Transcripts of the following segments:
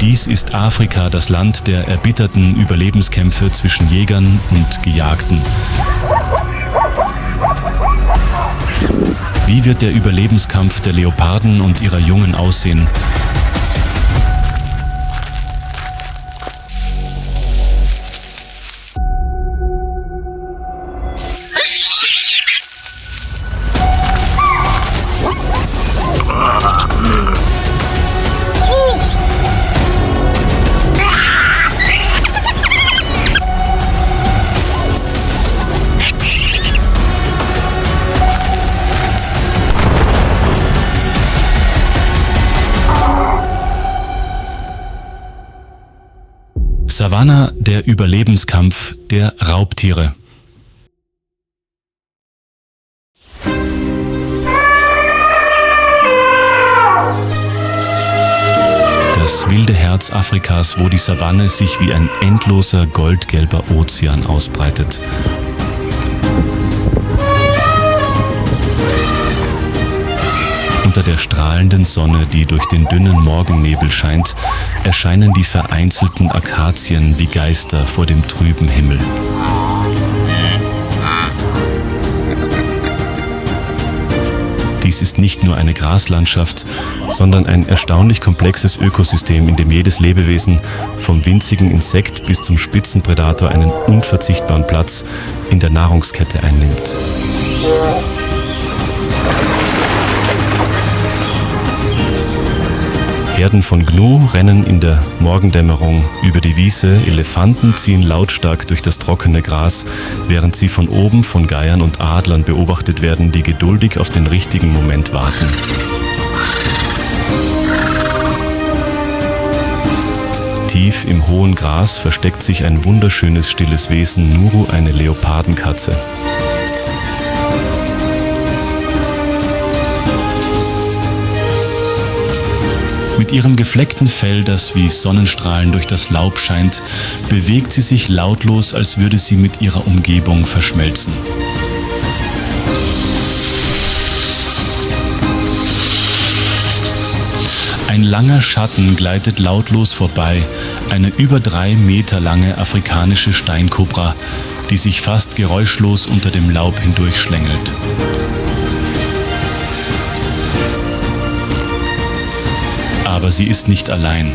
Dies ist Afrika, das Land der erbitterten Überlebenskämpfe zwischen Jägern und Gejagten. Wie wird der Überlebenskampf der Leoparden und ihrer Jungen aussehen? Savanna, der Überlebenskampf der Raubtiere. Das wilde Herz Afrikas, wo die Savanne sich wie ein endloser goldgelber Ozean ausbreitet. Unter der strahlenden Sonne, die durch den dünnen Morgennebel scheint, erscheinen die vereinzelten Akazien wie Geister vor dem trüben Himmel. Dies ist nicht nur eine Graslandschaft, sondern ein erstaunlich komplexes Ökosystem, in dem jedes Lebewesen, vom winzigen Insekt bis zum Spitzenpredator, einen unverzichtbaren Platz in der Nahrungskette einnimmt. Herden von Gnu rennen in der Morgendämmerung über die Wiese, Elefanten ziehen lautstark durch das trockene Gras, während sie von oben von Geiern und Adlern beobachtet werden, die geduldig auf den richtigen Moment warten. Tief im hohen Gras versteckt sich ein wunderschönes, stilles Wesen, Nuru, eine Leopardenkatze. Mit ihrem gefleckten Fell, das wie Sonnenstrahlen durch das Laub scheint, bewegt sie sich lautlos, als würde sie mit ihrer Umgebung verschmelzen. Ein langer Schatten gleitet lautlos vorbei, eine über 3 Meter lange afrikanische Steinkobra, die sich fast geräuschlos unter dem Laub hindurchschlängelt. Aber sie ist nicht allein.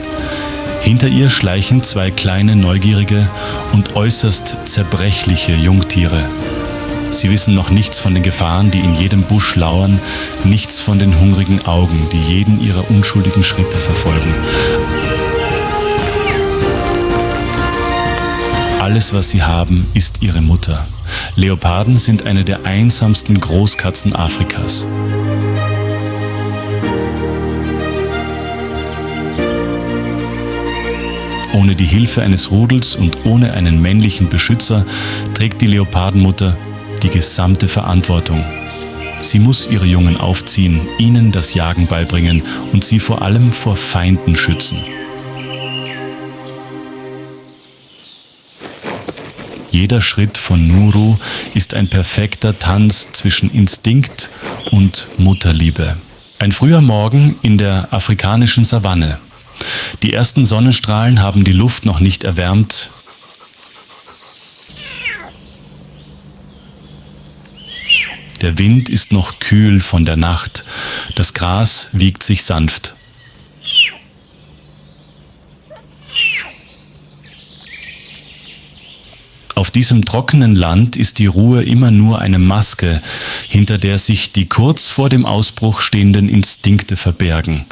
Hinter ihr schleichen 2 kleine, neugierige und äußerst zerbrechliche Jungtiere. Sie wissen noch nichts von den Gefahren, die in jedem Busch lauern, nichts von den hungrigen Augen, die jeden ihrer unschuldigen Schritte verfolgen. Alles, was sie haben, ist ihre Mutter. Leoparden sind eine der einsamsten Großkatzen Afrikas. Ohne die Hilfe eines Rudels und ohne einen männlichen Beschützer trägt die Leopardenmutter die gesamte Verantwortung. Sie muss ihre Jungen aufziehen, ihnen das Jagen beibringen und sie vor allem vor Feinden schützen. Jeder Schritt von Nuru ist ein perfekter Tanz zwischen Instinkt und Mutterliebe. Ein früher Morgen in der afrikanischen Savanne. Die ersten Sonnenstrahlen haben die Luft noch nicht erwärmt. Der Wind ist noch kühl von der Nacht. Das Gras wiegt sich sanft. Auf diesem trockenen Land ist die Ruhe immer nur eine Maske, hinter der sich die kurz vor dem Ausbruch stehenden Instinkte verbergen.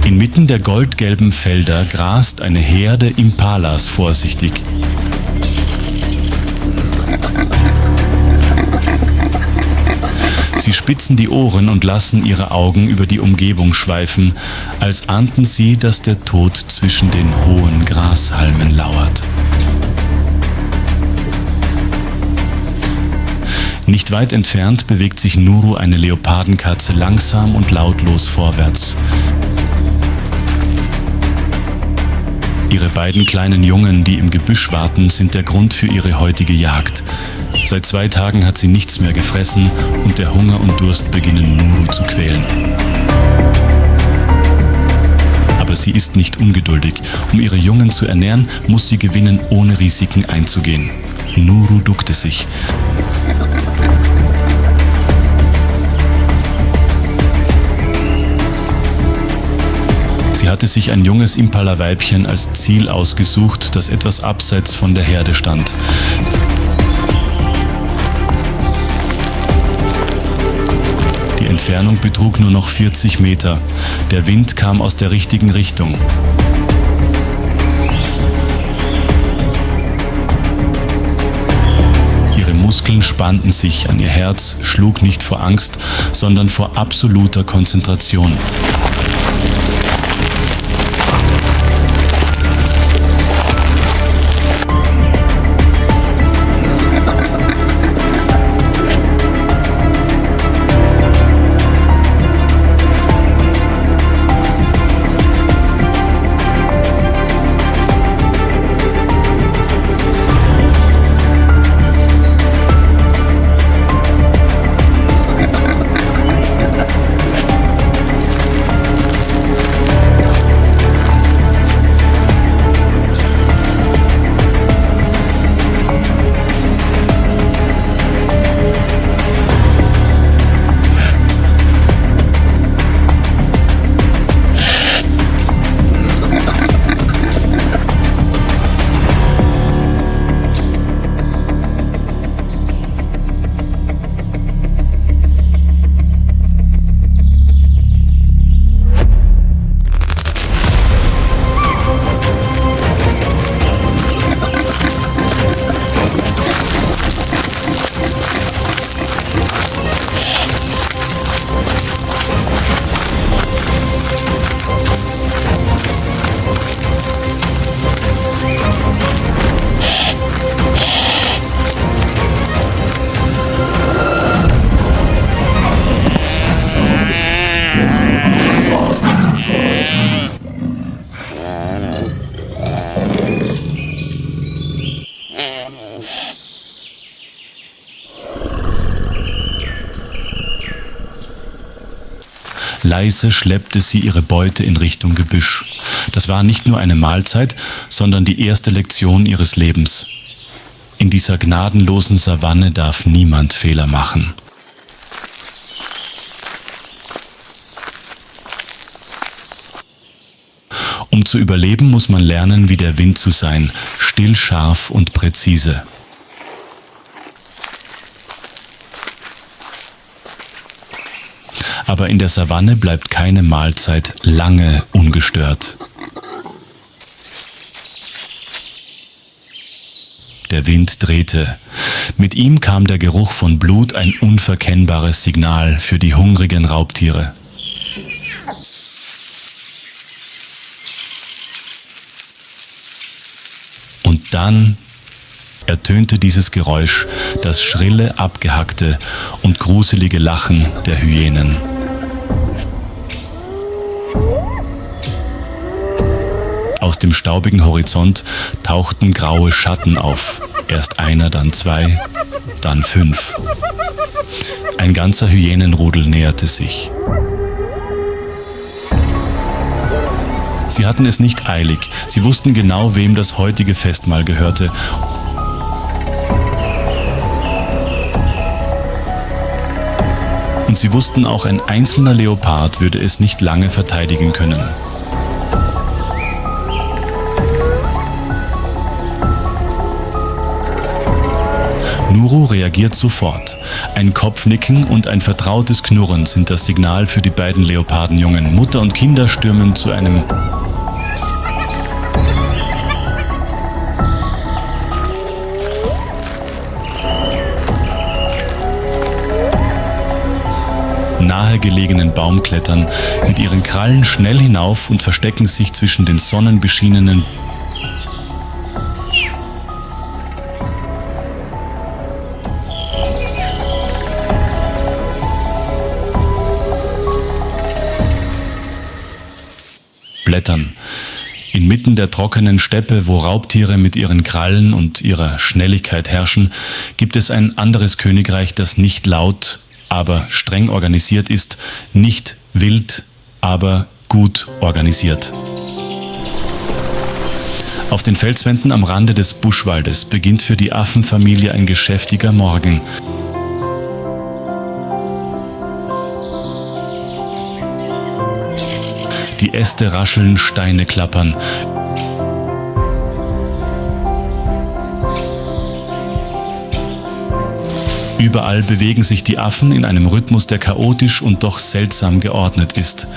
Inmitten der goldgelben Felder grast eine Herde Impalas vorsichtig. Sie spitzen die Ohren und lassen ihre Augen über die Umgebung schweifen, als ahnten sie, dass der Tod zwischen den hohen Grashalmen lauert. Nicht weit entfernt bewegt sich Nuru, eine Leopardenkatze, langsam und lautlos vorwärts. Ihre beiden kleinen Jungen, die im Gebüsch warten, sind der Grund für ihre heutige Jagd. Seit 2 Tagen hat sie nichts mehr gefressen und der Hunger und Durst beginnen Nuru zu quälen. sie ist nicht ungeduldig. Um ihre Jungen zu ernähren, muss sie gewinnen, ohne Risiken einzugehen. Nuru duckte sich. Sie hatte sich ein junges Impala-Weibchen als Ziel ausgesucht, das etwas abseits von der Herde stand. Die Entfernung betrug nur noch 40 Meter. Der Wind kam aus der richtigen Richtung. Ihre Muskeln spannten sich, an ihr Herz schlug nicht vor Angst, sondern vor absoluter Konzentration. Leise schleppte sie ihre Beute in Richtung Gebüsch. Das war nicht nur eine Mahlzeit, sondern die erste Lektion ihres Lebens. In dieser gnadenlosen Savanne darf niemand Fehler machen. Um zu überleben, muss man lernen, wie der Wind zu sein, still, scharf und präzise. Aber in der Savanne bleibt keine Mahlzeit lange ungestört. Der Wind drehte. Mit ihm kam der Geruch von Blut, ein unverkennbares Signal für die hungrigen Raubtiere. Und dann ertönte dieses Geräusch, das schrille, abgehackte und gruselige Lachen der Hyänen. Aus dem staubigen Horizont tauchten graue Schatten auf. Erst einer, dann zwei, dann 5. Ein ganzer Hyänenrudel näherte sich. Sie hatten es nicht eilig. Sie wussten genau, wem das heutige Festmahl gehörte. Und sie wussten auch, ein einzelner Leopard würde es nicht lange verteidigen können. Nuru reagiert sofort. Ein Kopfnicken und ein vertrautes Knurren sind das Signal für die beiden Leopardenjungen. Mutter und Kinder stürmen zu einem nahegelegenen Baum klettern, mit ihren Krallen schnell hinauf und verstecken sich zwischen den sonnenbeschienenen Blättern. Inmitten der trockenen Steppe, wo Raubtiere mit ihren Krallen und ihrer Schnelligkeit herrschen, gibt es ein anderes Königreich, das nicht laut, aber streng organisiert ist, nicht wild, aber gut organisiert. Auf den Felswänden am Rande des Buschwaldes beginnt für die Affenfamilie ein geschäftiger Morgen. Die Äste rascheln, Steine klappern. Überall bewegen sich die Affen in einem Rhythmus, der chaotisch und doch seltsam geordnet ist.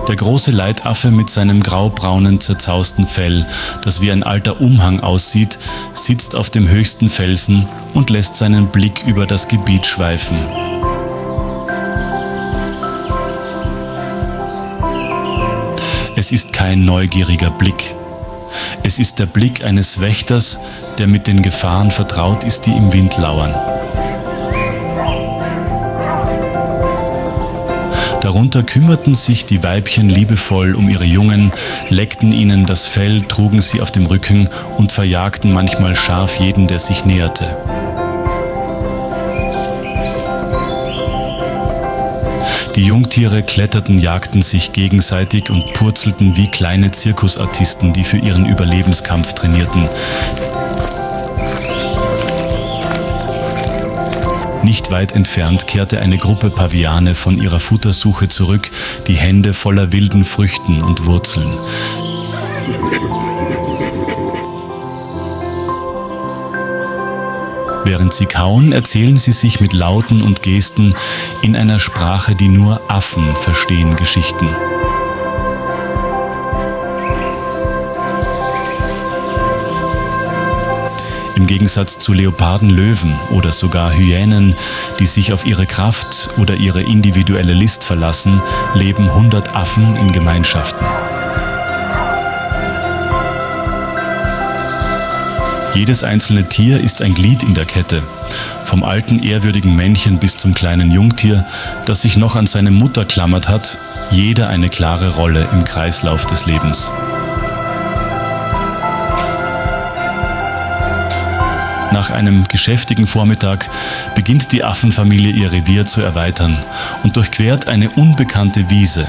Der große Leitaffe mit seinem graubraunen, zerzausten Fell, das wie ein alter Umhang aussieht, sitzt auf dem höchsten Felsen und lässt seinen Blick über das Gebiet schweifen. Es ist kein neugieriger Blick. Es ist der Blick eines Wächters, der mit den Gefahren vertraut ist, die im Wind lauern. Darunter kümmerten sich die Weibchen liebevoll um ihre Jungen, leckten ihnen das Fell, trugen sie auf dem Rücken und verjagten manchmal scharf jeden, der sich näherte. Die Jungtiere kletterten, jagten sich gegenseitig und purzelten wie kleine Zirkusartisten, die für ihren Überlebenskampf trainierten. Nicht weit entfernt kehrte eine Gruppe Paviane von ihrer Futtersuche zurück, die Hände voller wilden Früchten und Wurzeln. Während sie kauen, erzählen sie sich mit Lauten und Gesten in einer Sprache, die nur Affen verstehen, Geschichten. Im Gegensatz zu Leoparden, Löwen oder sogar Hyänen, die sich auf ihre Kraft oder ihre individuelle List verlassen, leben 100 Affen in Gemeinschaften. Jedes einzelne Tier ist ein Glied in der Kette, vom alten ehrwürdigen Männchen bis zum kleinen Jungtier, das sich noch an seine Mutter klammert hat, jeder eine klare Rolle im Kreislauf des Lebens. Nach einem geschäftigen Vormittag beginnt die Affenfamilie ihr Revier zu erweitern und durchquert eine unbekannte Wiese.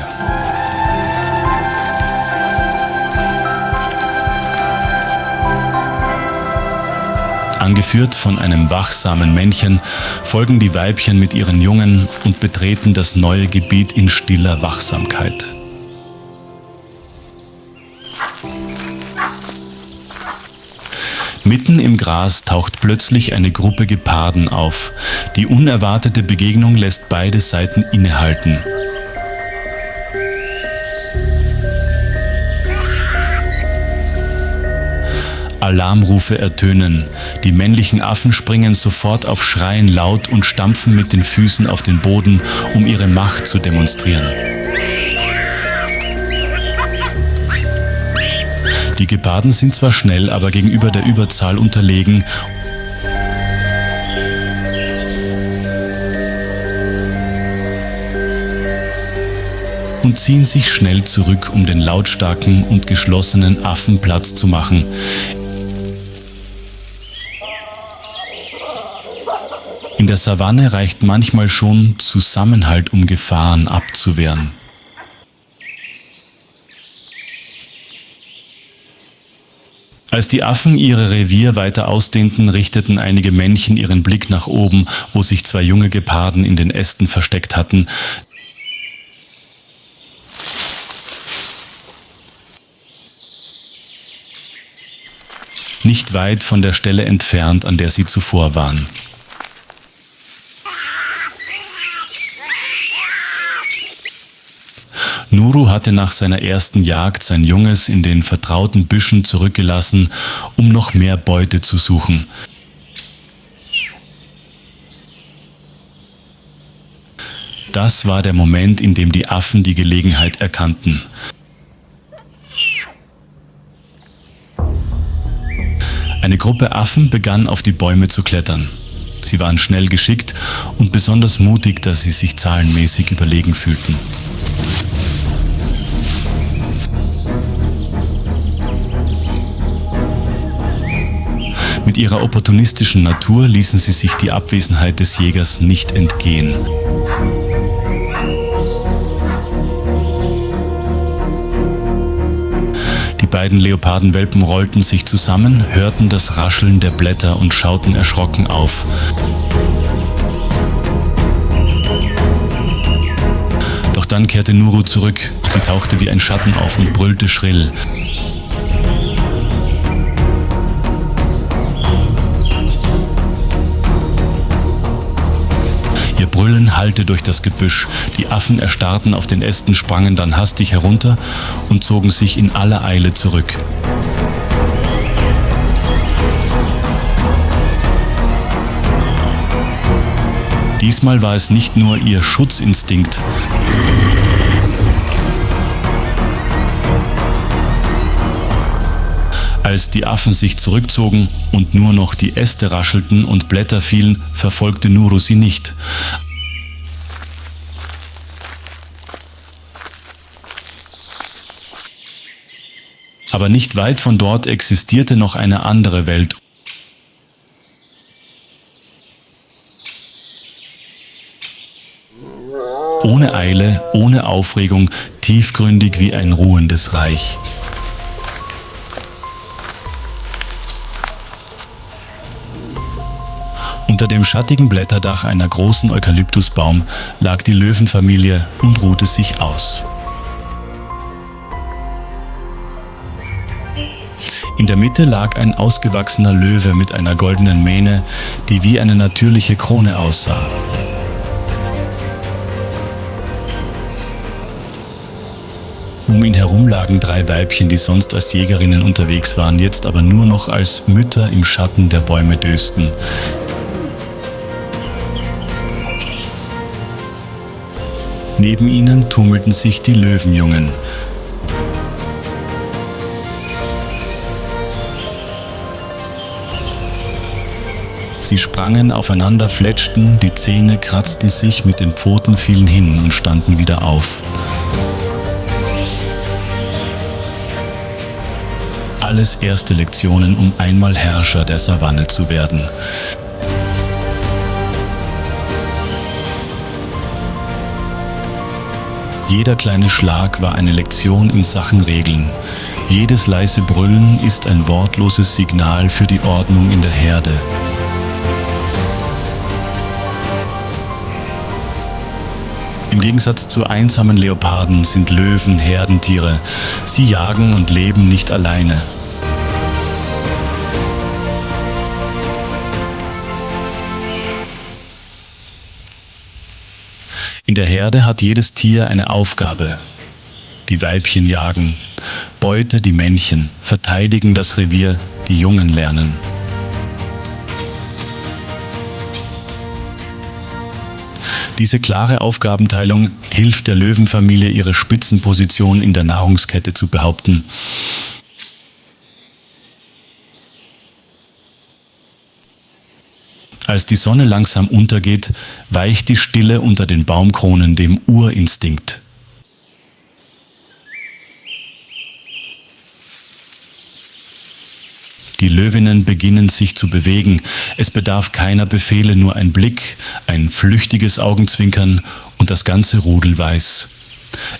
Angeführt von einem wachsamen Männchen folgen die Weibchen mit ihren Jungen und betreten das neue Gebiet in stiller Wachsamkeit. Mitten im Gras taucht plötzlich eine Gruppe Geparden auf. Die unerwartete Begegnung lässt beide Seiten innehalten. Alarmrufe ertönen. Die männlichen Affen springen sofort auf, schreien laut und stampfen mit den Füßen auf den Boden, um ihre Macht zu demonstrieren. Die Geparden sind zwar schnell, aber gegenüber der Überzahl unterlegen und ziehen sich schnell zurück, um den lautstarken und geschlossenen Affen Platz zu machen. In der Savanne reicht manchmal schon Zusammenhalt, um Gefahren abzuwehren. Als die Affen ihre Revier weiter ausdehnten, richteten einige Männchen ihren Blick nach oben, wo sich zwei junge Geparden in den Ästen versteckt hatten. Nicht weit von der Stelle entfernt, an der sie zuvor waren. Nuru hatte nach seiner ersten Jagd sein Junges in den vertrauten Büschen zurückgelassen, um noch mehr Beute zu suchen. Das war der Moment, in dem die Affen die Gelegenheit erkannten. Eine Gruppe Affen begann auf die Bäume zu klettern. Sie waren schnell geschickt und besonders mutig, da sie sich zahlenmäßig überlegen fühlten. Mit ihrer opportunistischen Natur ließen sie sich die Abwesenheit des Jägers nicht entgehen. beiden Leopardenwelpen rollten sich zusammen, hörten das Rascheln der Blätter und schauten erschrocken auf. Doch dann kehrte Nuru zurück. Sie tauchte wie ein Schatten auf und brüllte schrill. Ihr Brüllen hallte durch das Gebüsch. Die Affen erstarrten auf den Ästen, sprangen dann hastig herunter und zogen sich in aller Eile zurück. Diesmal war es nicht nur ihr Schutzinstinkt. Als die Affen sich zurückzogen und nur noch die Äste raschelten und Blätter fielen, verfolgte Nuru sie nicht. Aber nicht weit von dort existierte noch eine andere Welt. Ohne Eile, ohne Aufregung, tiefgründig wie ein ruhendes Reich. Unter dem schattigen Blätterdach einer großen Eukalyptusbaum lag die Löwenfamilie und ruhte sich aus. In der Mitte lag ein ausgewachsener Löwe mit einer goldenen Mähne, die wie eine natürliche Krone aussah. Um ihn herum lagen 3 Weibchen, die sonst als Jägerinnen unterwegs waren, jetzt aber nur noch als Mütter im Schatten der Bäume dösten. Neben ihnen tummelten sich die Löwenjungen. Sie sprangen aufeinander, fletschten, die Zähne kratzten sich, mit den Pfoten fielen hin und standen wieder auf. Alles erste Lektionen, um einmal Herrscher der Savanne zu werden. Jeder kleine Schlag war eine Lektion in Sachen Regeln. Jedes leise Brüllen ist ein wortloses Signal für die Ordnung in der Herde. Im Gegensatz zu einsamen Leoparden sind Löwen Herdentiere. Sie jagen und leben nicht alleine. In der Herde hat jedes Tier eine Aufgabe. Die Weibchen jagen, Beute die Männchen, verteidigen das Revier, die Jungen lernen. Diese klare Aufgabenteilung hilft der Löwenfamilie, ihre Spitzenposition in der Nahrungskette zu behaupten. Als die Sonne langsam untergeht, weicht die Stille unter den Baumkronen dem Urinstinkt. Die Löwinnen beginnen sich zu bewegen. Es bedarf keiner Befehle, nur ein Blick, ein flüchtiges Augenzwinkern und das ganze Rudel weiß: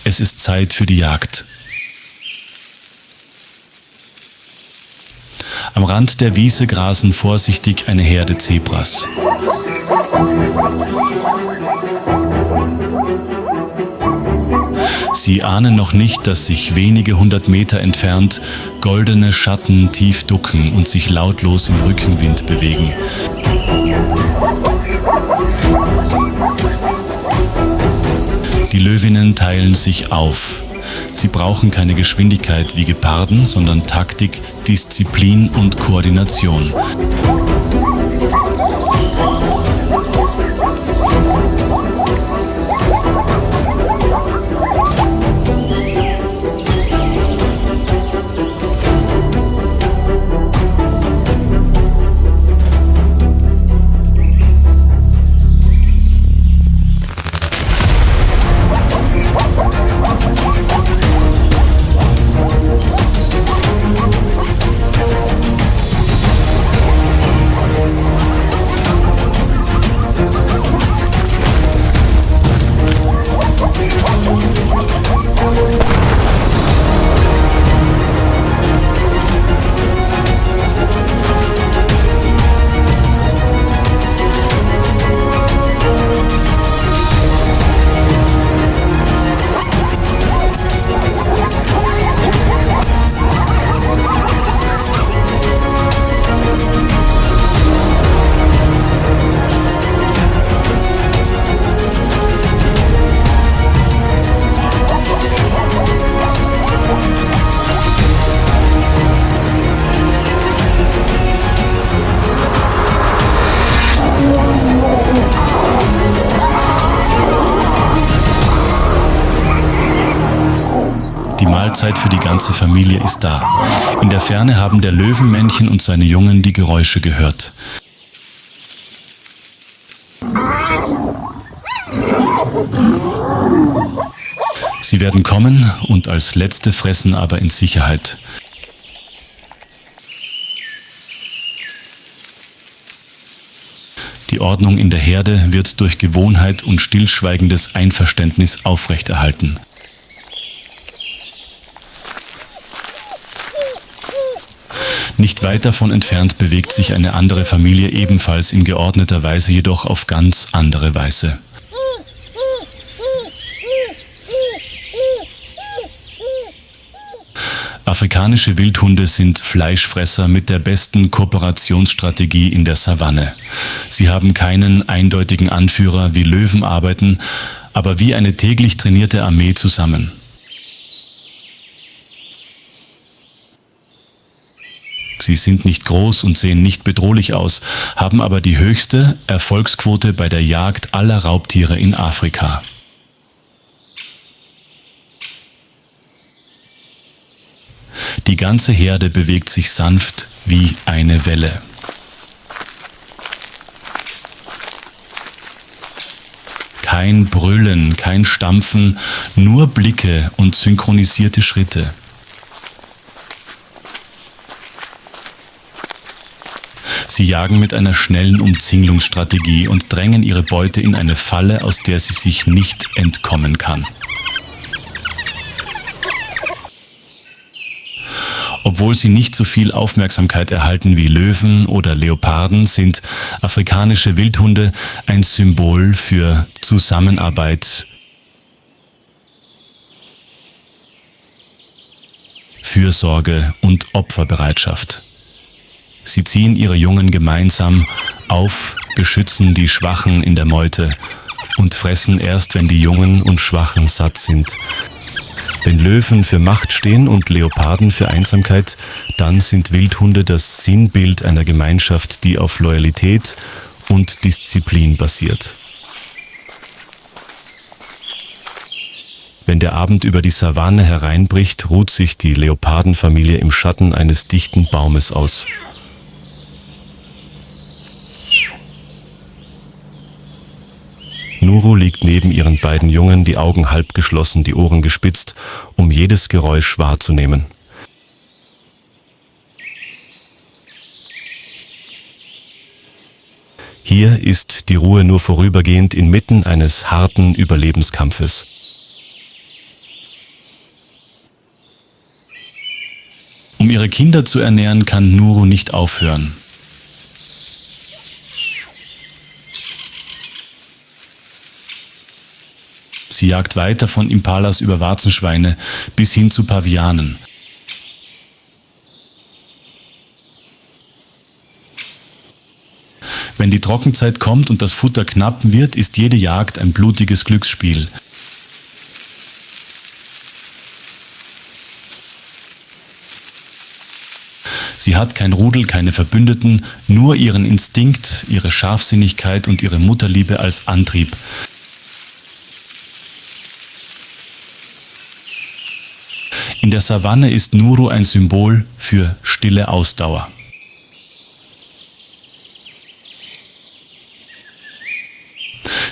Es ist Zeit für die Jagd. Am Rand der Wiese grasen vorsichtig eine Herde Zebras. Sie ahnen noch nicht, dass sich wenige 100 Meter entfernt goldene Schatten tief ducken und sich lautlos im Rückenwind bewegen. Die Löwinnen teilen sich auf. Sie brauchen keine Geschwindigkeit wie Geparden, sondern Taktik, Disziplin und Koordination. Mahlzeit für die ganze Familie ist da. In der Ferne haben der Löwenmännchen und seine Jungen die Geräusche gehört. Sie werden kommen und als Letzte fressen aber in Sicherheit. Die Ordnung in der Herde wird durch Gewohnheit und stillschweigendes Einverständnis aufrechterhalten. Nicht weit davon entfernt bewegt sich eine andere Familie ebenfalls in geordneter Weise, jedoch auf ganz andere Weise. Afrikanische Wildhunde sind Fleischfresser mit der besten Kooperationsstrategie in der Savanne. Sie haben keinen eindeutigen Anführer, wie Löwen arbeiten, aber wie eine täglich trainierte Armee zusammen. Sie sind nicht groß und sehen nicht bedrohlich aus, haben aber die höchste Erfolgsquote bei der Jagd aller Raubtiere in Afrika. Die ganze Herde bewegt sich sanft wie eine Welle. Kein Brüllen, kein Stampfen, nur Blicke und synchronisierte Schritte. Sie jagen mit einer schnellen Umzingelungsstrategie und drängen ihre Beute in eine Falle, aus der sie sich nicht entkommen kann. Obwohl sie nicht so viel Aufmerksamkeit erhalten wie Löwen oder Leoparden, sind afrikanische Wildhunde ein Symbol für Zusammenarbeit, Fürsorge und Opferbereitschaft. Sie ziehen ihre Jungen gemeinsam auf, beschützen die Schwachen in der Meute und fressen erst, wenn die Jungen und Schwachen satt sind. Wenn Löwen für Macht stehen und Leoparden für Einsamkeit, dann sind Wildhunde das Sinnbild einer Gemeinschaft, die auf Loyalität und Disziplin basiert. Wenn der Abend über die Savanne hereinbricht, ruht sich die Leopardenfamilie im Schatten eines dichten Baumes aus. Nuru liegt neben ihren beiden Jungen, die Augen halb geschlossen, die Ohren gespitzt, um jedes Geräusch wahrzunehmen. Hier ist die Ruhe nur vorübergehend inmitten eines harten Überlebenskampfes. Um ihre Kinder zu ernähren, kann Nuru nicht aufhören. Sie jagt weiter von Impalas über Warzenschweine bis hin zu Pavianen. Wenn die Trockenzeit kommt und das Futter knapp wird, ist jede Jagd ein blutiges Glücksspiel. Sie hat kein Rudel, keine Verbündeten, nur ihren Instinkt, ihre Scharfsinnigkeit und ihre Mutterliebe als Antrieb. In der Savanne ist Nuru ein Symbol für stille Ausdauer.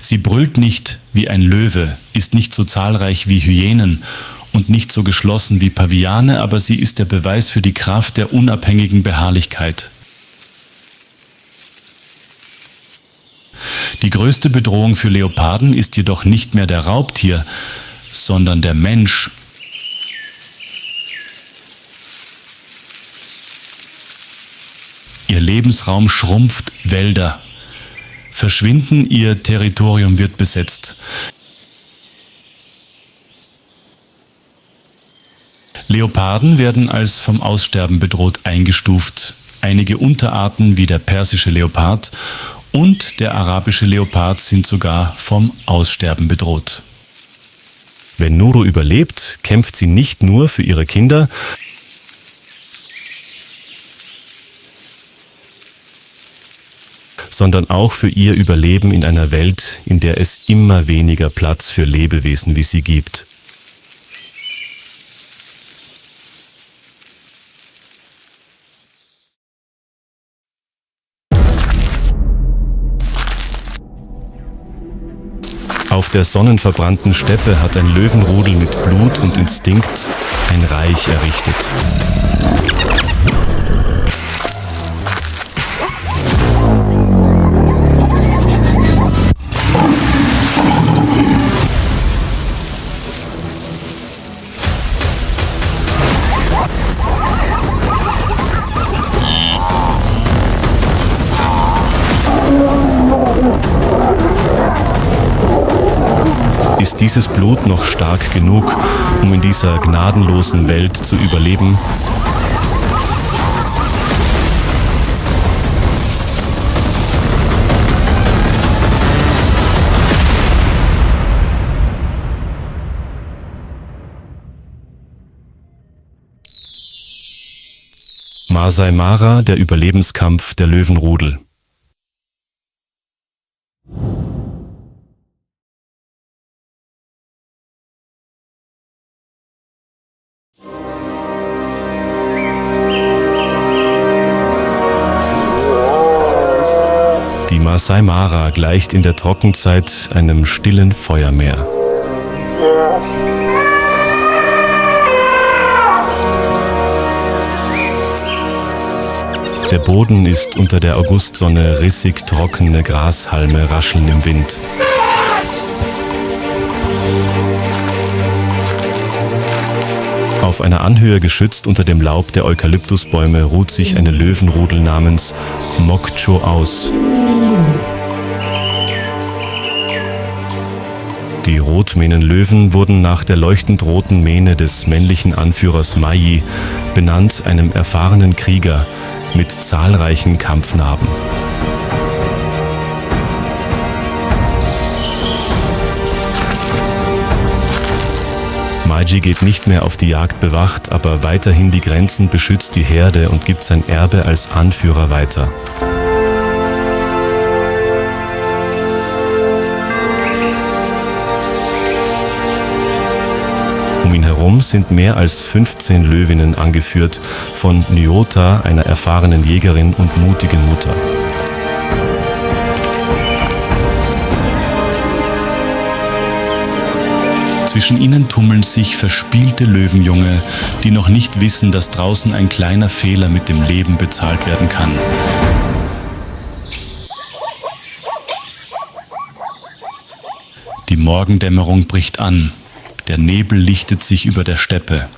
Sie brüllt nicht wie ein Löwe, ist nicht so zahlreich wie Hyänen und nicht so geschlossen wie Paviane, aber sie ist der Beweis für die Kraft der unabhängigen Beharrlichkeit. Die größte Bedrohung für Leoparden ist jedoch nicht mehr der Raubtier, sondern der Mensch. Ihr Lebensraum schrumpft, Wälder verschwinden, ihr Territorium wird besetzt. Leoparden werden als vom Aussterben bedroht eingestuft. Einige Unterarten wie der persische Leopard und der arabische Leopard sind sogar vom Aussterben bedroht. Wenn Nuru überlebt, kämpft sie nicht nur für ihre Kinder, sondern auch für ihr Überleben in einer Welt, in der es immer weniger Platz für Lebewesen wie sie gibt. Auf der sonnenverbrannten Steppe hat ein Löwenrudel mit Blut und Instinkt ein Reich errichtet. Ist dieses Blut noch stark genug, um in dieser gnadenlosen Welt zu überleben? Masai Mara, der Überlebenskampf der Löwenrudel. Die Masai Mara gleicht in der Trockenzeit einem stillen Feuermeer. Der Boden ist unter der Augustsonne rissig, trockene Grashalme rascheln im Wind. Auf einer Anhöhe geschützt unter dem Laub der Eukalyptusbäume ruht sich eine Löwenrudel namens Mokcho aus. Die Rotmähnenlöwen wurden nach der leuchtend roten Mähne des männlichen Anführers Mayi, benannt einem erfahrenen Krieger mit zahlreichen Kampfnarben. Mayi geht nicht mehr auf die Jagd bewacht, aber weiterhin die Grenzen beschützt die Herde und gibt sein Erbe als Anführer weiter. Um ihn herum sind mehr als 15 Löwinnen angeführt von Nyota, einer erfahrenen Jägerin und mutigen Mutter. Zwischen ihnen tummeln sich verspielte Löwenjunge, die noch nicht wissen, dass draußen ein kleiner Fehler mit dem Leben bezahlt werden kann. Die Morgendämmerung bricht an. Der Nebel lichtet sich über der Steppe.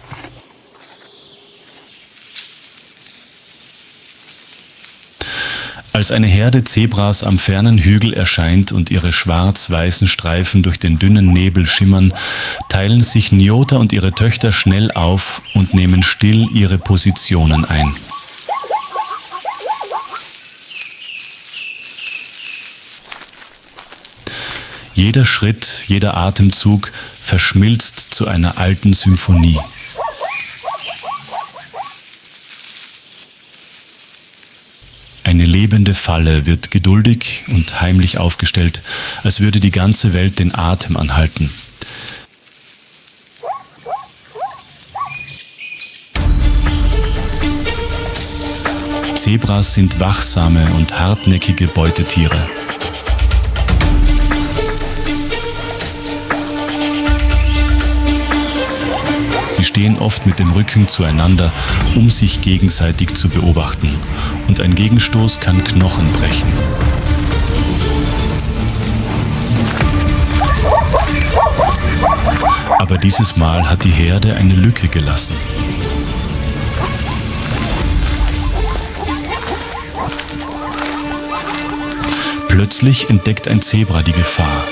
Als eine Herde Zebras am fernen Hügel erscheint und ihre schwarz-weißen Streifen durch den dünnen Nebel schimmern, teilen sich Nyota und ihre Töchter schnell auf und nehmen still ihre Positionen ein. Jeder Schritt, jeder Atemzug verschmilzt zu einer alten Symphonie. Eine lebende Falle wird geduldig und heimlich aufgestellt, als würde die ganze Welt den Atem anhalten. Zebras sind wachsame und hartnäckige Beutetiere. Sie stehen oft mit dem Rücken zueinander, um sich gegenseitig zu beobachten. Und ein Gegenstoß kann Knochen brechen. Aber dieses Mal hat die Herde eine Lücke gelassen. Plötzlich entdeckt ein Zebra die Gefahr.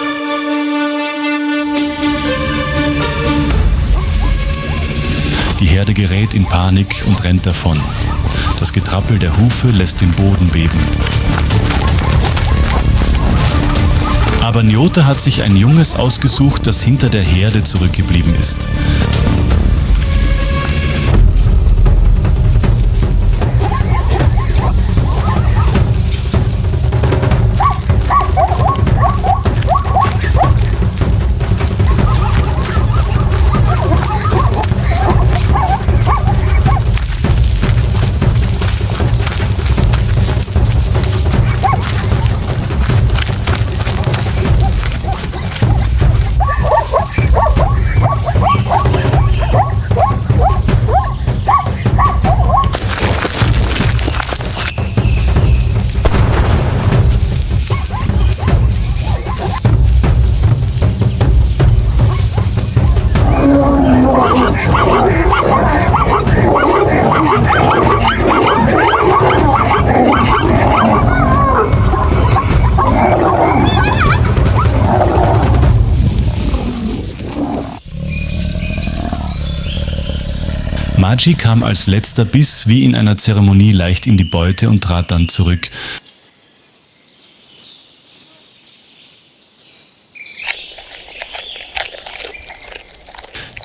Die Herde gerät in Panik und rennt davon. Das Getrappel der Hufe lässt den Boden beben. Aber Nyota hat sich ein Junges ausgesucht, das hinter der Herde zurückgeblieben ist. Maji kam als letzter Biss wie in einer Zeremonie leicht in die Beute und trat dann zurück.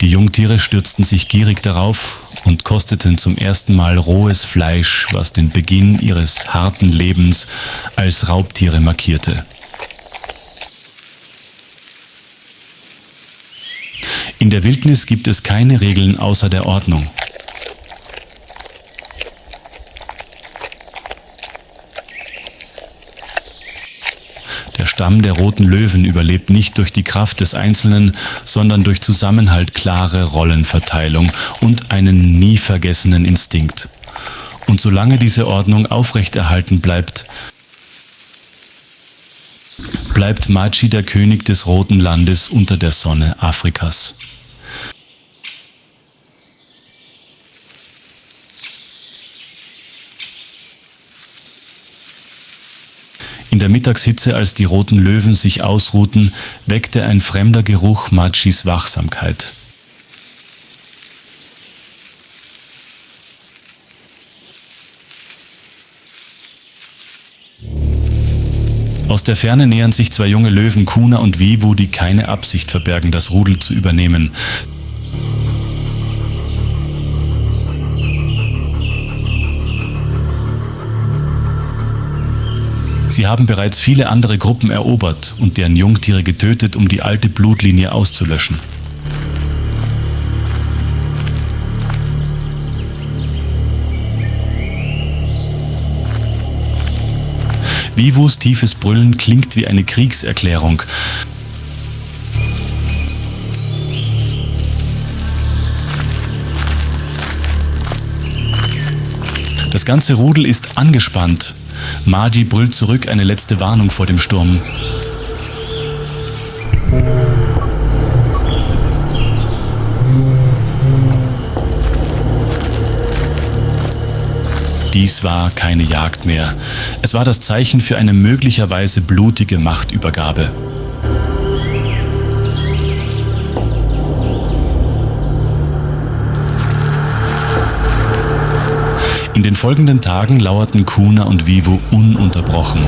Die Jungtiere stürzten sich gierig darauf und kosteten zum ersten Mal rohes Fleisch, was den Beginn ihres harten Lebens als Raubtiere markierte. In der Wildnis gibt es keine Regeln außer der Ordnung. Der Stamm der roten Löwen überlebt nicht durch die Kraft des Einzelnen, sondern durch Zusammenhalt, klare Rollenverteilung und einen nie vergessenen Instinkt. Und solange diese Ordnung aufrechterhalten bleibt, bleibt Maji der König des Roten Landes unter der Sonne Afrikas. In der Mittagshitze, als die roten Löwen sich ausruhten, weckte ein fremder Geruch Majis Wachsamkeit. Aus der Ferne nähern sich zwei junge Löwen, Kuna und Wiwu, die keine Absicht verbergen, das Rudel zu übernehmen. Sie haben bereits viele andere Gruppen erobert und deren Jungtiere getötet, um die alte Blutlinie auszulöschen. Wiwus tiefes Brüllen klingt wie eine Kriegserklärung. Das ganze Rudel ist angespannt. Maji brüllt zurück, eine letzte Warnung vor dem Sturm. Dies war keine Jagd mehr. Es war das Zeichen für eine möglicherweise blutige Machtübergabe. In den folgenden Tagen lauerten Kuna und Wiwu ununterbrochen.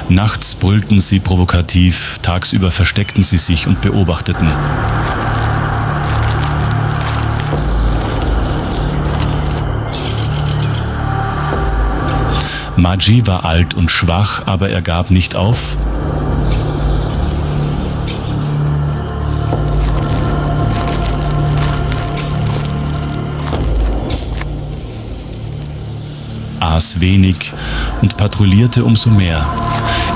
Nachts brüllten sie provokativ, tagsüber versteckten sie sich und beobachteten. Maji war alt und schwach, aber er gab nicht auf. Aß wenig und patrouillierte umso mehr.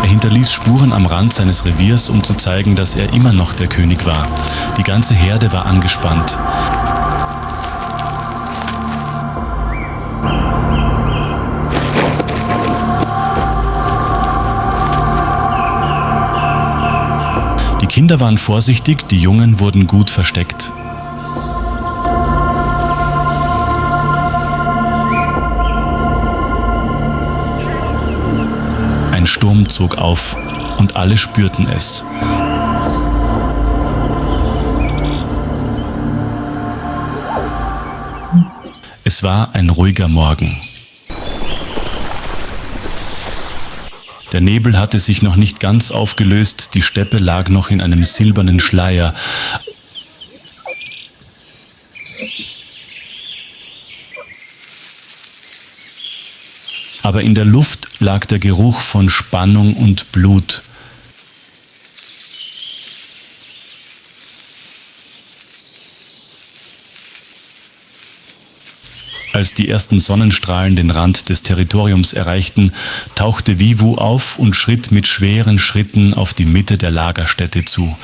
Er hinterließ Spuren am Rand seines Reviers, um zu zeigen, dass er immer noch der König war. Die ganze Herde war angespannt. Die Kinder waren vorsichtig, die Jungen wurden gut versteckt. Ein Sturm zog auf und alle spürten es. Es war ein ruhiger Morgen. Der Nebel hatte sich noch nicht ganz aufgelöst, die Steppe lag noch in einem silbernen Schleier. Aber in der Luft lag der Geruch von Spannung und Blut. Als die ersten Sonnenstrahlen den Rand des Territoriums erreichten, tauchte Wiwu auf und schritt mit schweren Schritten auf die Mitte der Lagerstätte zu.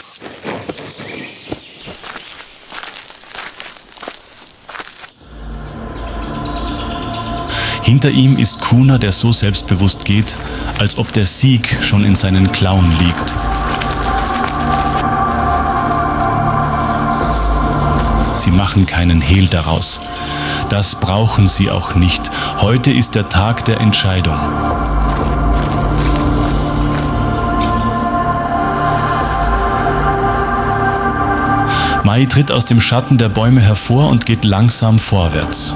Hinter ihm ist Kuna, der so selbstbewusst geht, als ob der Sieg schon in seinen Klauen liegt. Sie machen keinen Hehl daraus. Das brauchen sie auch nicht. Heute ist der Tag der Entscheidung. Mai tritt aus dem Schatten der Bäume hervor und geht langsam vorwärts.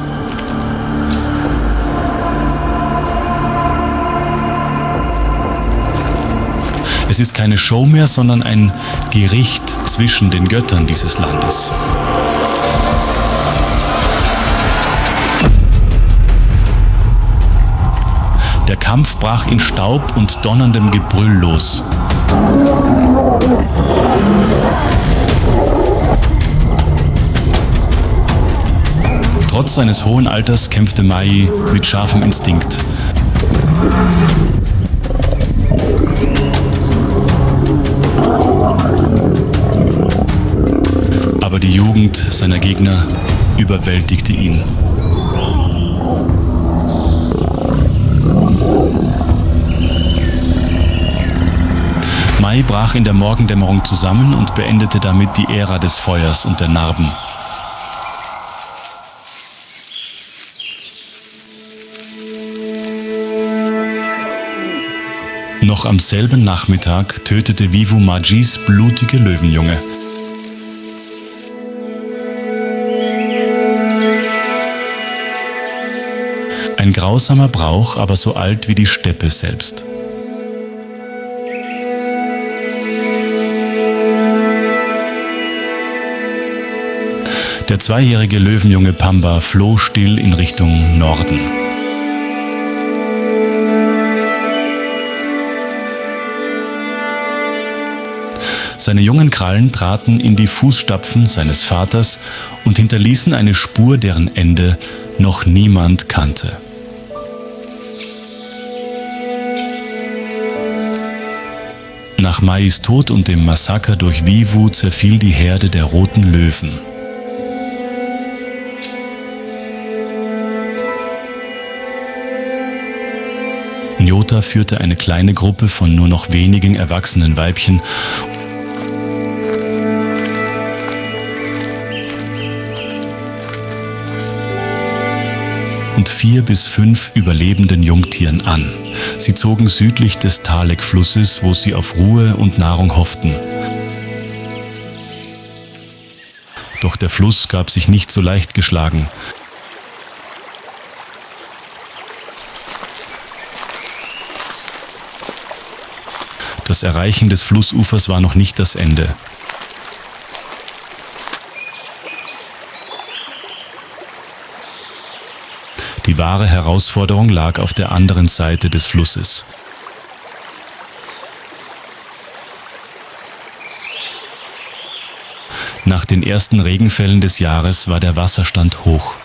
Es ist keine Show mehr, sondern ein Gericht zwischen den Göttern dieses Landes. Der Kampf brach in Staub und donnerndem Gebrüll los. Trotz seines hohen Alters kämpfte Mai mit scharfem Instinkt. Aber die Jugend seiner Gegner überwältigte ihn. Mai brach in der Morgendämmerung zusammen und beendete damit die Ära des Feuers und der Narben. Noch am selben Nachmittag tötete Wivu Majis blutige Löwenjunge. Ein grausamer Brauch, aber so alt wie die Steppe selbst. Der 2-jährige Löwenjunge Pamba floh still in Richtung Norden. Seine jungen Krallen traten in die Fußstapfen seines Vaters und hinterließen eine Spur, deren Ende noch niemand kannte. Nach Mais Tod und dem Massaker durch Wivu zerfiel die Herde der roten Löwen. Nyota führte eine kleine Gruppe von nur noch wenigen erwachsenen Weibchen und 4 bis 5 überlebenden Jungtieren an. Sie zogen südlich des Talek-Flusses, wo sie auf Ruhe und Nahrung hofften. Doch der Fluss gab sich nicht so leicht geschlagen. Das Erreichen des Flussufers war noch nicht das Ende. Die wahre Herausforderung lag auf der anderen Seite des Flusses. Nach den ersten Regenfällen des Jahres war der Wasserstand hoch.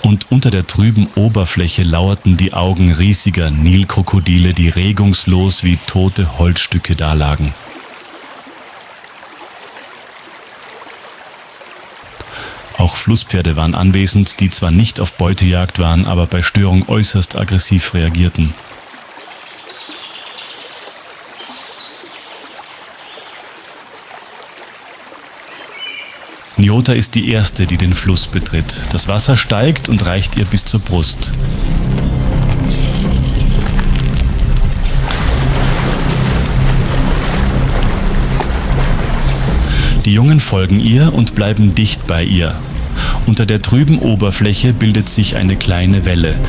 Und unter der trüben Oberfläche lauerten die Augen riesiger Nilkrokodile, die regungslos wie tote Holzstücke dalagen. Auch Flusspferde waren anwesend, die zwar nicht auf Beutejagd waren, aber bei Störung äußerst aggressiv reagierten. Nyota ist die erste, die den Fluss betritt. Das Wasser steigt und reicht ihr bis zur Brust. Die Jungen folgen ihr und bleiben dicht bei ihr. Unter der trüben Oberfläche bildet sich eine kleine Welle.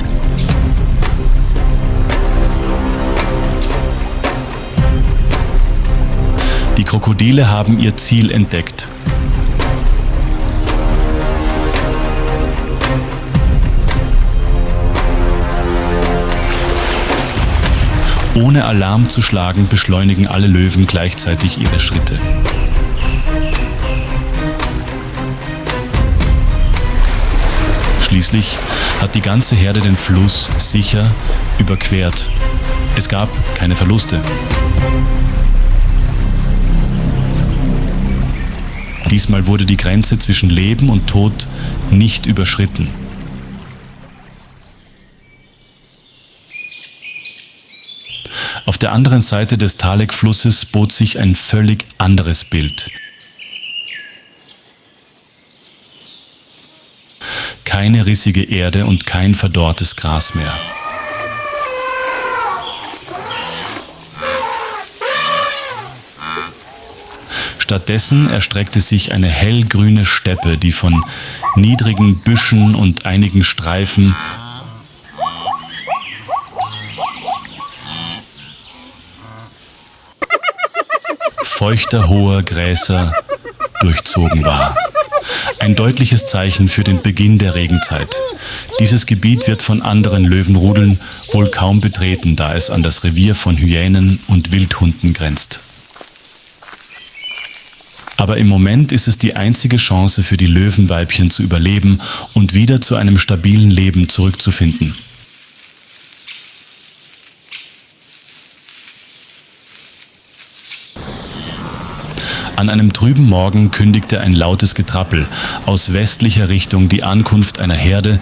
Die Krokodile haben ihr Ziel entdeckt. Ohne Alarm zu schlagen, beschleunigen alle Löwen gleichzeitig ihre Schritte. Schließlich hat die ganze Herde den Fluss sicher überquert. Es gab keine Verluste. Diesmal wurde die Grenze zwischen Leben und Tod nicht überschritten. Auf der anderen Seite des Talek-Flusses bot sich ein völlig anderes Bild. Keine rissige Erde und kein verdorrtes Gras mehr. Stattdessen erstreckte sich eine hellgrüne Steppe, die von niedrigen Büschen und einigen Streifen feuchter, hoher Gräser durchzogen war. Ein deutliches Zeichen für den Beginn der Regenzeit. Dieses Gebiet wird von anderen Löwenrudeln wohl kaum betreten, da es an das Revier von Hyänen und Wildhunden grenzt. Aber im Moment ist es die einzige Chance für die Löwenweibchen zu überleben und wieder zu einem stabilen Leben zurückzufinden. An einem trüben Morgen kündigte ein lautes Getrappel aus westlicher Richtung die Ankunft einer Herde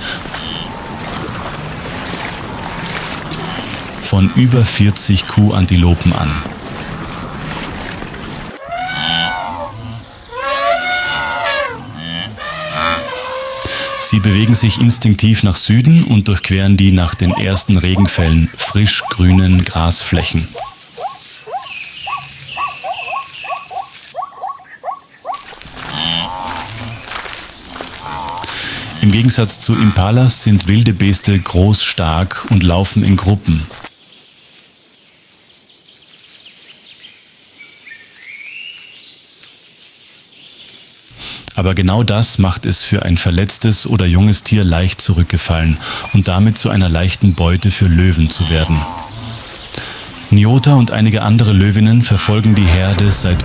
von über 40 Kuhantilopen an. Sie bewegen sich instinktiv nach Süden und durchqueren die nach den ersten Regenfällen frisch grünen Grasflächen. Im Gegensatz zu Impalas sind wilde Beeste groß, stark und laufen in Gruppen. Aber genau das macht es für ein verletztes oder junges Tier leicht zurückgefallen und damit zu einer leichten Beute für Löwen zu werden. Nyota und einige andere Löwinnen verfolgen die Herde seit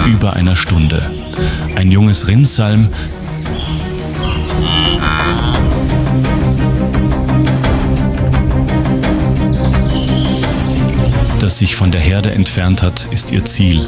über einer Stunde. Ein junges Rinnsal das sich von der Herde entfernt hat, ist ihr Ziel.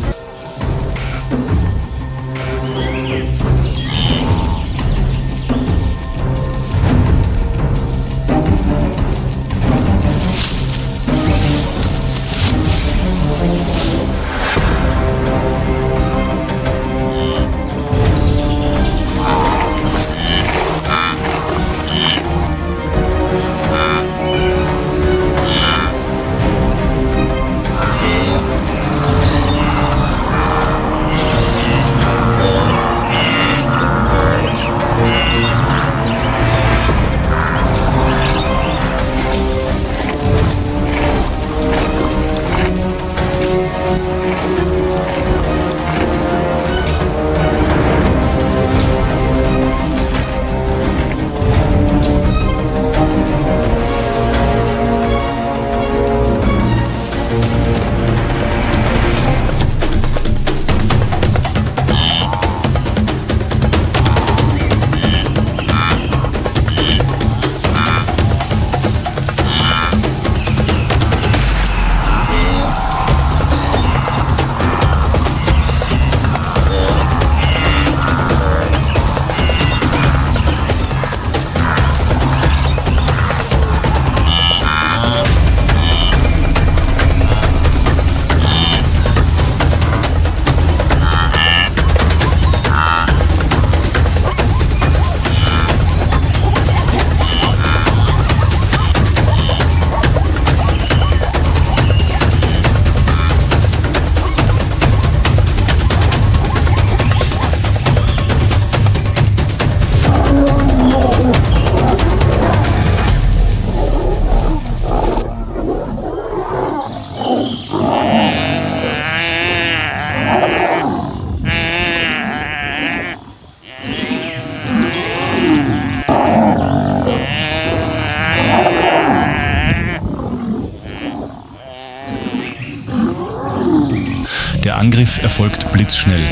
Der Angriff erfolgt blitzschnell.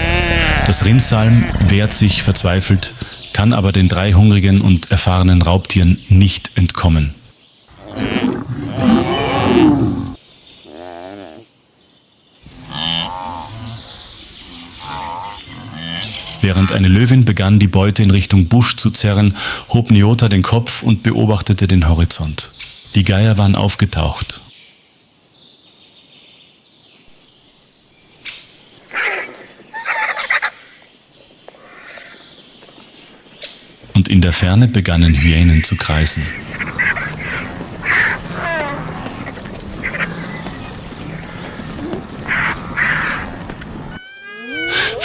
Das Rinnsal wehrt sich verzweifelt, kann aber den 3 hungrigen und erfahrenen Raubtieren nicht entkommen. Während eine Löwin begann, die Beute in Richtung Busch zu zerren, hob Nyota den Kopf und beobachtete den Horizont. Die Geier waren aufgetaucht. Und in der Ferne begannen Hyänen zu kreisen.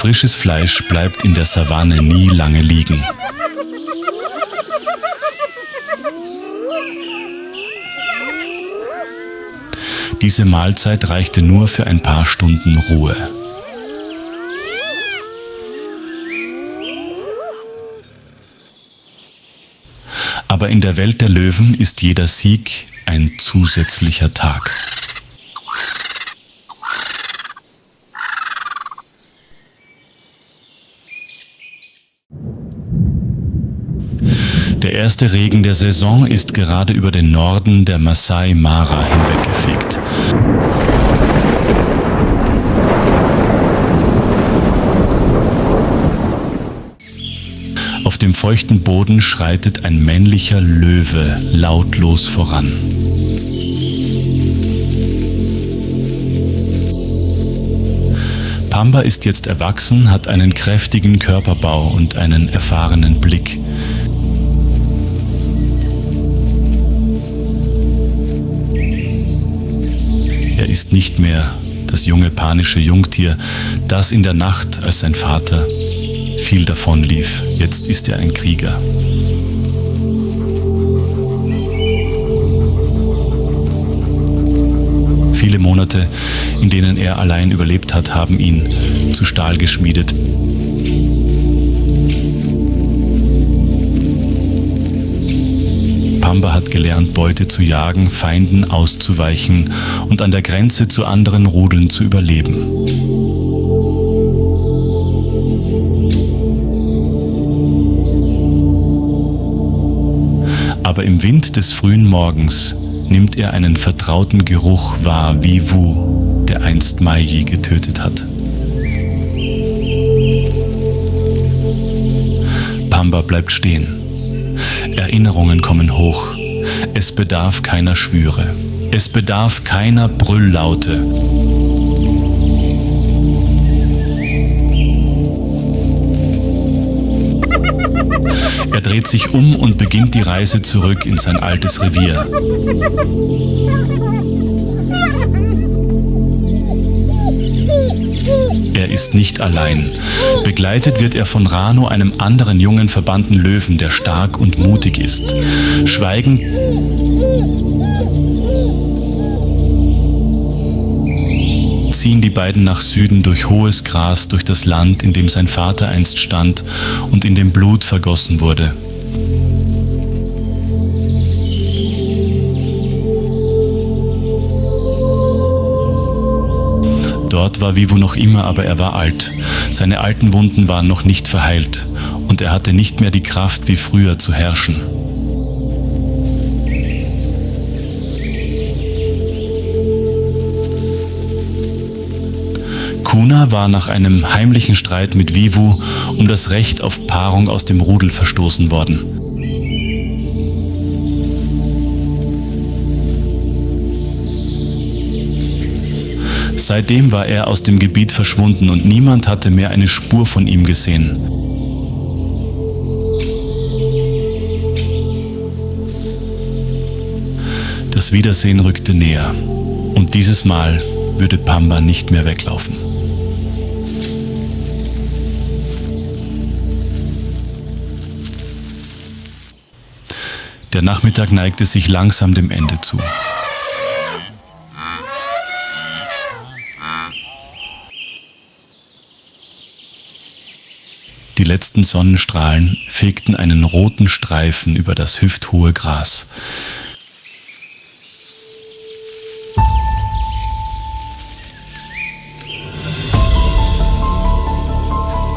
Frisches Fleisch bleibt in der Savanne nie lange liegen. Diese Mahlzeit reichte nur für ein paar Stunden Ruhe. Aber in der Welt der Löwen ist jeder Sieg ein zusätzlicher Tag. Der erste Regen der Saison ist gerade über den Norden der Masai Mara hinweggefegt. Auf dem feuchten Boden schreitet ein männlicher Löwe lautlos voran. Pamba ist jetzt erwachsen, hat einen kräftigen Körperbau und einen erfahrenen Blick. Er ist nicht mehr das junge panische Jungtier, das in der Nacht, als sein Vater viel davonlief. Jetzt ist er ein Krieger. Viele Monate, in denen er allein überlebt hat, haben ihn zu Stahl geschmiedet. Pamba hat gelernt, Beute zu jagen, Feinden auszuweichen und an der Grenze zu anderen Rudeln zu überleben. Aber im Wind des frühen Morgens nimmt er einen vertrauten Geruch wahr, wie Wu, der einst Maiji getötet hat. Pamba bleibt stehen. Erinnerungen kommen hoch. Es bedarf keiner Schwüre. Es bedarf keiner Brülllaute. Er dreht sich um und beginnt die Reise zurück in sein altes Revier. Er ist nicht allein. Begleitet wird er von Rano, einem anderen jungen verbannten Löwen, der stark und mutig ist. Schweigend ziehen die beiden nach Süden durch hohes Gras, durch das Land, in dem sein Vater einst stand und in dem Blut vergossen wurde. Dort war Vivu noch immer, aber er war alt. Seine alten Wunden waren noch nicht verheilt und er hatte nicht mehr die Kraft, wie früher zu herrschen. Kuna war nach einem heimlichen Streit mit Vivu um das Recht auf Paarung aus dem Rudel verstoßen worden. Seitdem war er aus dem Gebiet verschwunden und niemand hatte mehr eine Spur von ihm gesehen. Das Wiedersehen rückte näher und dieses Mal würde Pamba nicht mehr weglaufen. Der Nachmittag neigte sich langsam dem Ende zu. Die letzten Sonnenstrahlen fegten einen roten Streifen über das hüfthohe Gras.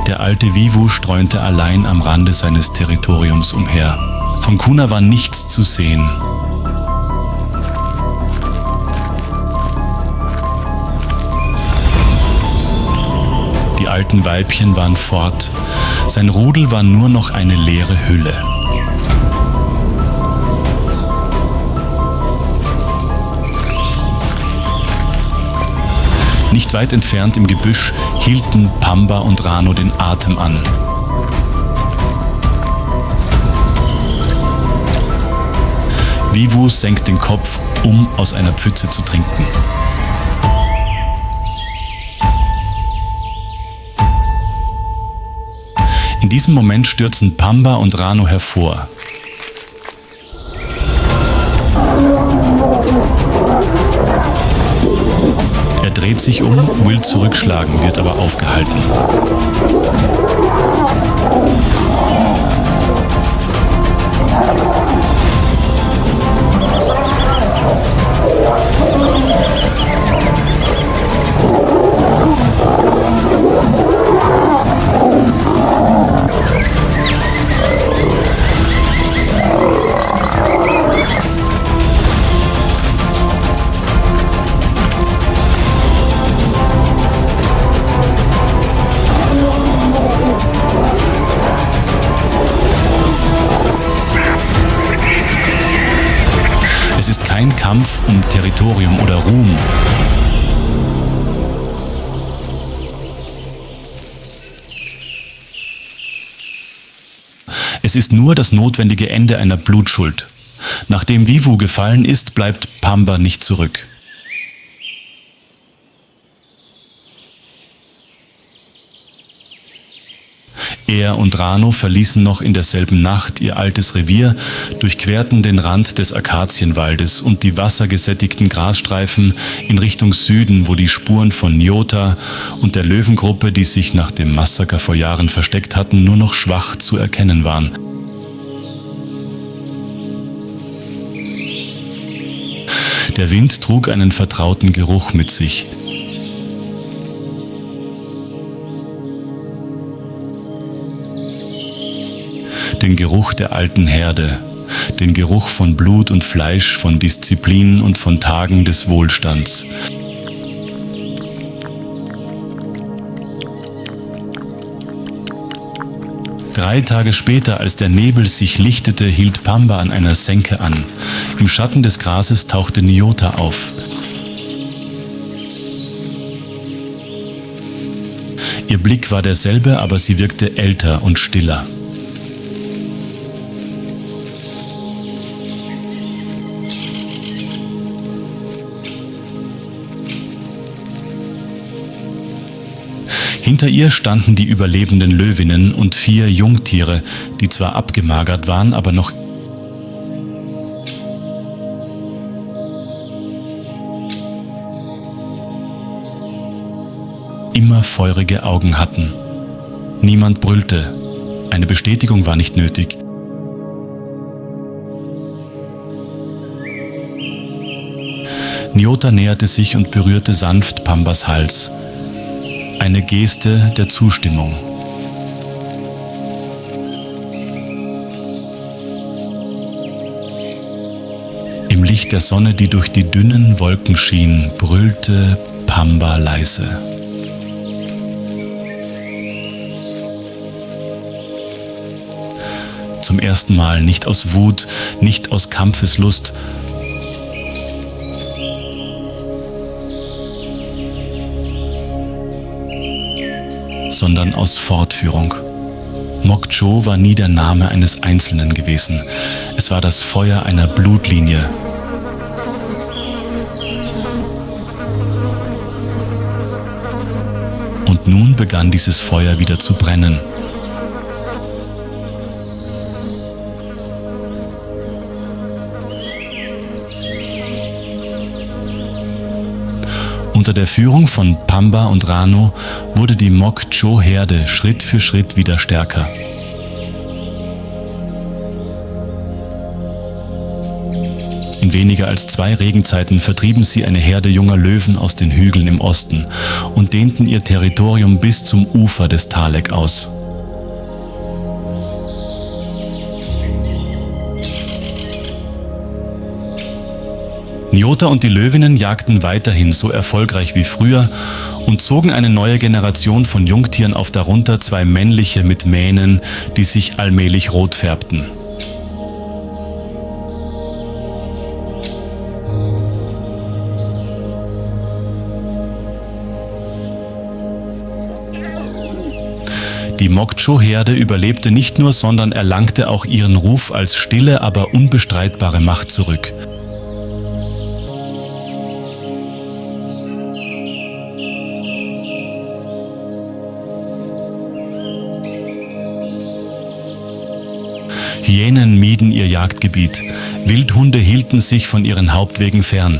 Der alte Vivu streunte allein am Rande seines Territoriums umher. Von Kuna war nichts zu sehen. Die alten Weibchen waren fort. Sein Rudel war nur noch eine leere Hülle. Nicht weit entfernt im Gebüsch hielten Pamba und Rano den Atem an. Vivu senkt den Kopf, um aus einer Pfütze zu trinken. diesem Moment stürzen Pamba und Rano hervor. Er dreht sich um, will zurückschlagen, wird aber aufgehalten. Es ist kein Kampf um Territorium oder Ruhm. Es ist nur das notwendige Ende einer Blutschuld. Nachdem Wivu gefallen ist, bleibt Pamba nicht zurück. Er und Rano verließen noch in derselben Nacht ihr altes Revier, durchquerten den Rand des Akazienwaldes und die wassergesättigten Grasstreifen in Richtung Süden, wo die Spuren von Nyota und der Löwengruppe, die sich nach dem Massaker vor Jahren versteckt hatten, nur noch schwach zu erkennen waren. Der Wind trug einen vertrauten Geruch mit sich. Den Geruch der alten Herde, den Geruch von Blut und Fleisch, von Disziplin und von Tagen des Wohlstands. Drei Tage später, als der Nebel sich lichtete, hielt Pamba an einer Senke an. Im Schatten des Grases tauchte Nyota auf. Ihr Blick war derselbe, aber sie wirkte älter und stiller. Hinter ihr standen die überlebenden Löwinnen und 4 Jungtiere, die zwar abgemagert waren, aber noch immer feurige Augen hatten. Niemand brüllte. Eine Bestätigung war nicht nötig. Nyota näherte sich und berührte sanft Pambas Hals. Eine Geste der Zustimmung. Im Licht der Sonne, die durch die dünnen Wolken schien, brüllte Pamba leise. Zum ersten Mal, nicht aus Wut, nicht aus Kampfeslust, sondern aus Fortführung. Mokcho war nie der Name eines Einzelnen gewesen. Es war das Feuer einer Blutlinie. Und nun begann dieses Feuer wieder zu brennen. Unter der Führung von Pamba und Rano wurde die Mokcho-Herde Schritt für Schritt wieder stärker. In weniger als 2 Regenzeiten vertrieben sie eine Herde junger Löwen aus den Hügeln im Osten und dehnten ihr Territorium bis zum Ufer des Talek aus. Nyota und die Löwinnen jagten weiterhin so erfolgreich wie früher und zogen eine neue Generation von Jungtieren auf, darunter 2 männliche mit Mähnen, die sich allmählich rot färbten. Die Mokcho-Herde überlebte nicht nur, sondern erlangte auch ihren Ruf als stille, aber unbestreitbare Macht zurück. Hyänen mieden ihr Jagdgebiet. Wildhunde hielten sich von ihren Hauptwegen fern.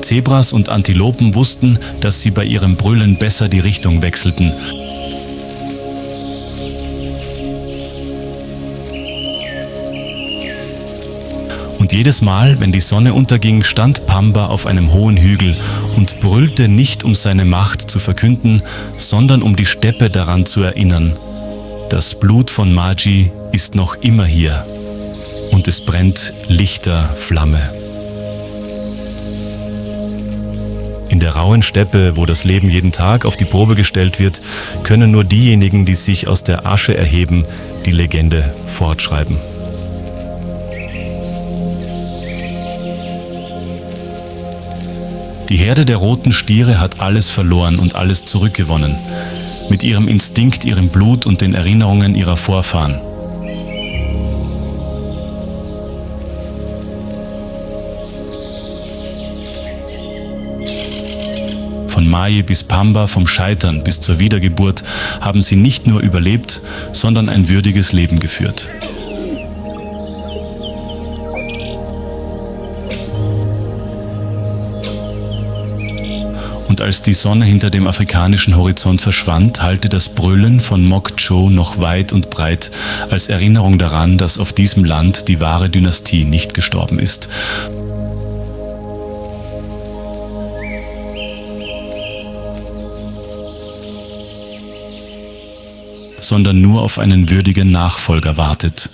Zebras und Antilopen wussten, dass sie bei ihrem Brüllen besser die Richtung wechselten. Und jedes Mal, wenn die Sonne unterging, stand Pamba auf einem hohen Hügel und brüllte nicht, um seine Macht zu verkünden, sondern um die Steppe daran zu erinnern. Das Blut von Magi ist noch immer hier und es brennt lichter Flamme. In der rauen Steppe, wo das Leben jeden Tag auf die Probe gestellt wird, können nur diejenigen, die sich aus der Asche erheben, die Legende fortschreiben. Die Herde der roten Stiere hat alles verloren und alles zurückgewonnen. Mit ihrem Instinkt, ihrem Blut und den Erinnerungen ihrer Vorfahren. Von Mayi bis Pamba, vom Scheitern bis zur Wiedergeburt haben sie nicht nur überlebt, sondern ein würdiges Leben geführt. Und als die Sonne hinter dem afrikanischen Horizont verschwand, hallte das Brüllen von Mokcho noch weit und breit als Erinnerung daran, dass auf diesem Land die wahre Dynastie nicht gestorben ist. Sondern nur auf einen würdigen Nachfolger wartet.